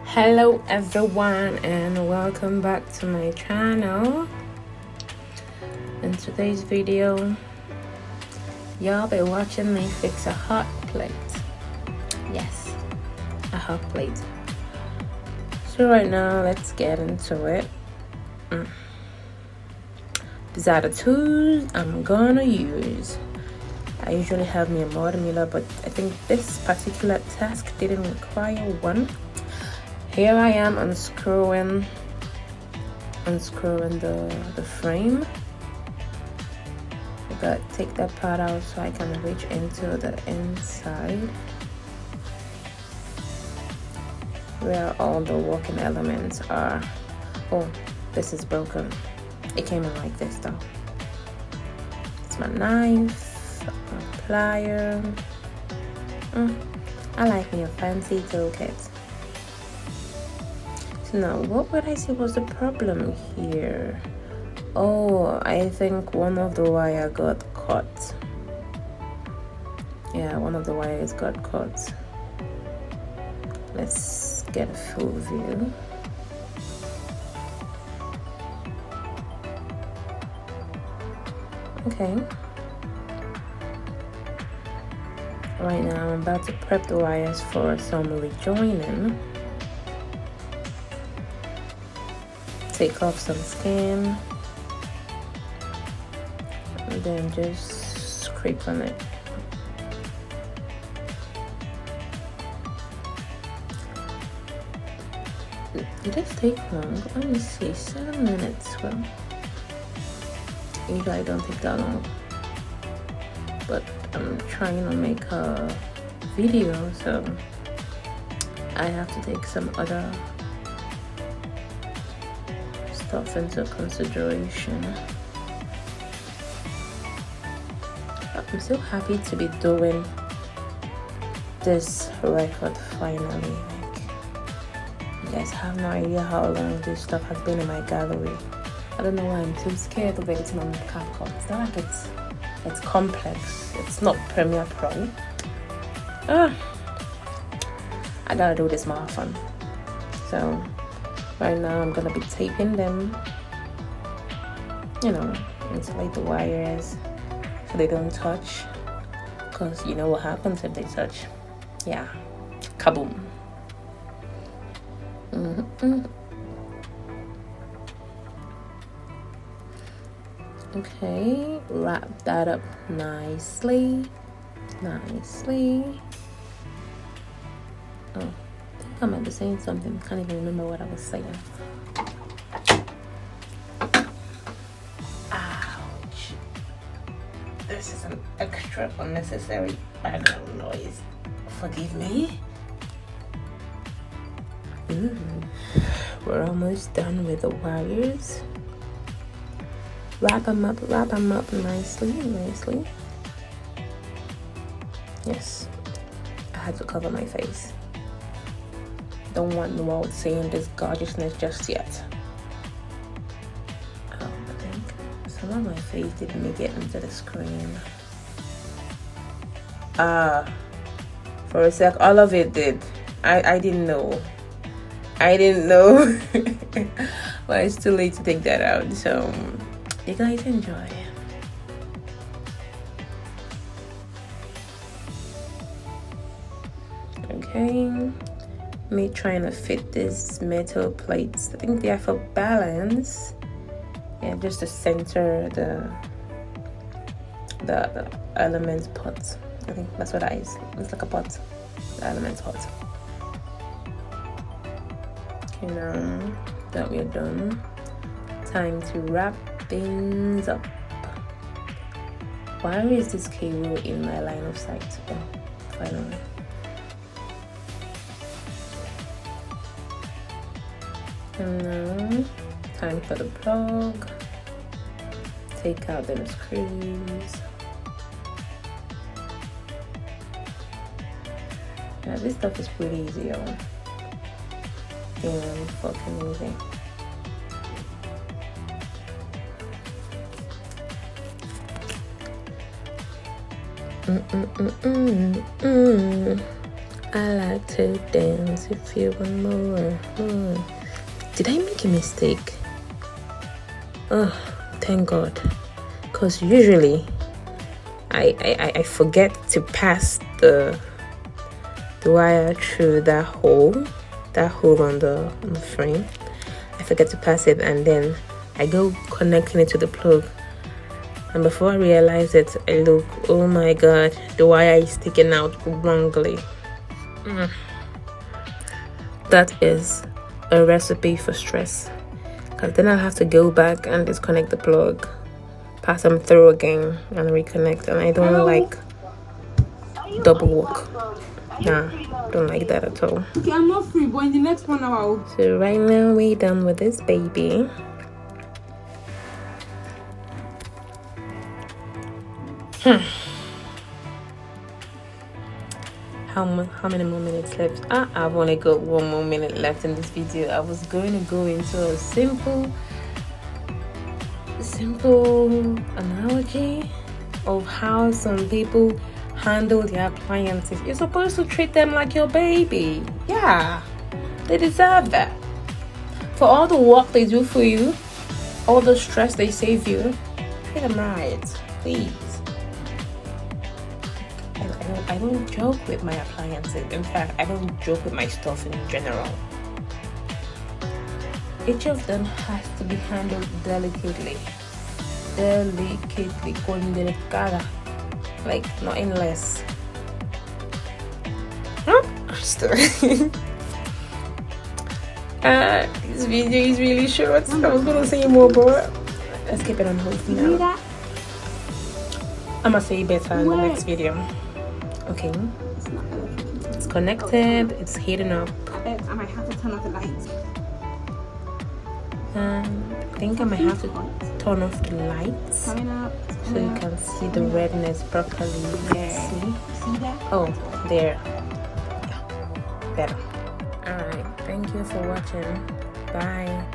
Hello everyone and welcome back to my channel. In today's video y'all be watching me fix a hot plate. Yes, a hot plate. So right now let's get into it. These are the tools I'm gonna use. I usually have me a multimeter, but I think this particular task didn't require one. Here I am unscrewing the frame. I gotta take that part out so I can reach into the inside where all the working elements are. Oh, this is broken. It came in like this though. It's my knife, my plier. I like me a fancy toolkit. So now, what would I say was the problem here? Oh, I think one of the wire got cut. Yeah, one of the wires got cut. Let's get a full view. Okay. Right now, I'm about to prep the wires for some rejoining. Take off some skin and then just scrape on it. It does take long. Let me see, 7 minutes. Well, usually I don't take that long, but I'm trying to make a video, so I have to take some other stuff into consideration. I'm so happy to be doing this record finally. You guys have no idea how long this stuff has been in my gallery. I don't know why I'm too scared of editing on CapCut. It's not like it's complex. It's not Premiere Pro. I gotta do this more often. So right now I'm gonna be taping them, insulate the wires so they don't touch, because you know what happens if they touch. Yeah, kaboom. Okay, wrap that up nicely. Oh, I think I might be saying something. Can't even remember what I was saying. Ouch. This is an extra unnecessary background noise. Forgive me. We're almost done with the wires. Wrap them up nicely. Yes, I had to cover my face. Don't want the world seeing this gorgeousness just yet. I think some of my face didn't make it into the screen. For a sec, all of it did. I didn't know. But it's too late to take that out, so you guys enjoy. Okay, me trying to fit these metal plates. I think they are for balance. Yeah, just to center the elements pot. I think that's what that is. It's like a pot, the elements pot. Okay, now that we're done, time to wrap things up. Why is this cable in my line of sight? Oh, finally. And now, time for the plug. Take out them screws. Yeah, this stuff is pretty easy, y'all. Yeah, fucking easy. I like to dance if you want more. Did I make a mistake? Oh, thank God. Because usually I forget to pass the wire through that hole on the frame. I forget to pass it, and then I go connecting it to the plug, and before I realize it, I look, oh my God, the wire is sticking out wrongly. That is a recipe for stress, because then I'll have to go back and disconnect the plug, pass them through again, and reconnect, and I don't like double work. Nah, don't like that at all. Okay, I'm not free, but in the next 1 hour. So right now we're done with this baby. How many more minutes left? I've only got 1 more minute left in this video. I was going to go into a simple analogy of how some people handle their appliances. You're supposed to treat them like your baby. Yeah, they deserve that. For all the work they do for you, all the stress they save you, treat them right, please. I don't joke with my appliances. In fact, I don't joke with my stuff in general. Each of them has to be handled delicately, con delicada, like nothing less. This video is really short. I was gonna say more, but let's keep it on hold for now. I'm gonna say better in the next video. Okay, it's connected, it's heating up. I might have to turn off the lights. I think I might have to turn off the lights so you can see the redness properly. See that? Oh, there. Better. Alright, thank you for watching. Bye.